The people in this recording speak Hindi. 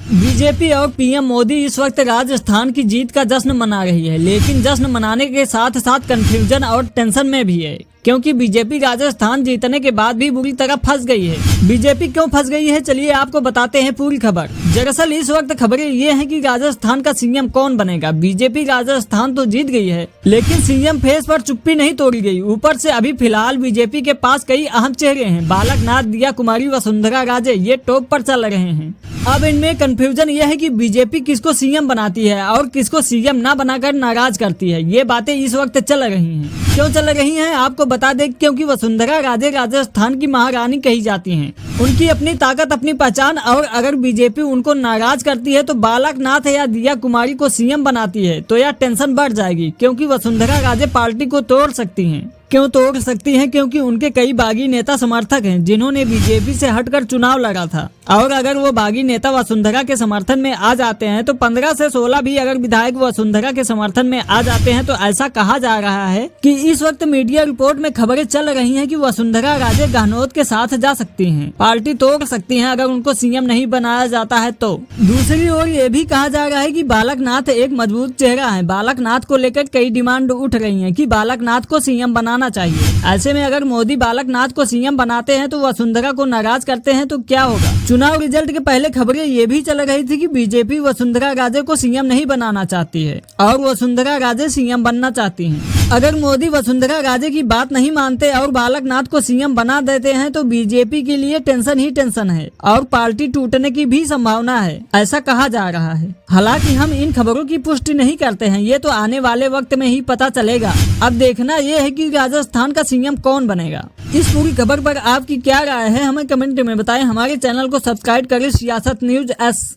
बीजेपी और पीएम मोदी इस वक्त राजस्थान की जीत का जश्न मना रही है, लेकिन जश्न मनाने के साथ साथ कंफ्यूजन और टेंशन में भी है, क्योंकि बीजेपी राजस्थान जीतने के बाद भी बुरी तरह फंस गई है। बीजेपी क्यों फंस गई है, चलिए आपको बताते हैं पूरी खबर। दरअसल इस वक्त खबरें ये हैं कि राजस्थान का सीएम कौन बनेगा। बीजेपी राजस्थान तो जीत गई है, लेकिन सीएम फेस पर चुप्पी नहीं तोड़ी गई। ऊपर से अभी फिलहाल बीजेपी के पास कई अहम चेहरे हैं। बालक नाथ, दिया कुमारी, वसुंधरा राजे ये टॉप पर चल रहे हैं। अब इनमें कंफ्यूजन यह है कि बीजेपी किसको सीएम बनाती है और किसको सीएम ना बनाकर नाराज करती है। ये बातें इस वक्त चल रही हैं। क्यों चल रही हैं आपको बता दें, क्योंकि वसुंधरा राजे राजस्थान की महारानी कही जाती हैं। उनकी अपनी ताकत, अपनी पहचान, और अगर बीजेपी उनको नाराज करती है तो बालक नाथ या दिया कुमारी को सीएम बनाती है तो यह टेंशन बढ़ जाएगी, क्योंकि वसुंधरा राजे पार्टी को तोड़ सकती हैं। क्यों तोड़ सकती हैं? क्योंकि उनके कई बागी नेता समर्थक हैं जिन्होंने बीजेपी से हटकर चुनाव लड़ा था, और अगर वो बागी नेता वसुंधरा के समर्थन में आ जाते हैं तो 15 से 16 भी अगर विधायक वसुंधरा के समर्थन में आ जाते हैं तो ऐसा कहा जा रहा है कि इस वक्त मीडिया रिपोर्ट में खबरें चल रही हैं कि वसुंधरा राजे गहलोत के साथ जा सकती हैं, पार्टी तोड़ सकती हैं अगर उनको सीएम नहीं बनाया जाता है तो। दूसरी ओर ये भी कहा जा रहा है कि बालक नाथ एक मजबूत चेहरा है। बालक नाथ को लेकर कई डिमांड उठ रही है कि बालक नाथ को सीएम बनाना चाहिए। ऐसे में अगर मोदी बालक नाथ को सीएम बनाते हैं तो वसुंधरा को नाराज करते हैं तो क्या होगा। चुनाव रिजल्ट के पहले खबरें ये भी चल रही थी कि बीजेपी वसुंधरा राजे को सीएम नहीं बनाना चाहती है और वसुंधरा राजे सीएम बनना चाहती हैं। अगर मोदी वसुंधरा राजे की बात नहीं मानते और बालक नाथ को सीएम बना देते हैं तो बीजेपी के लिए टेंशन ही टेंशन है और पार्टी टूटने की भी संभावना है, ऐसा कहा जा रहा है। हालांकि हम इन खबरों की पुष्टि नहीं करते हैं, ये तो आने वाले वक्त में ही पता चलेगा। अब देखना ये है कि राजस्थान का सीएम कौन बनेगा। इस पूरी खबर पर आपकी क्या राय है, हमें कमेंट में बताएं। हमारे चैनल को सब्सक्राइब करें सियासत न्यूज एस।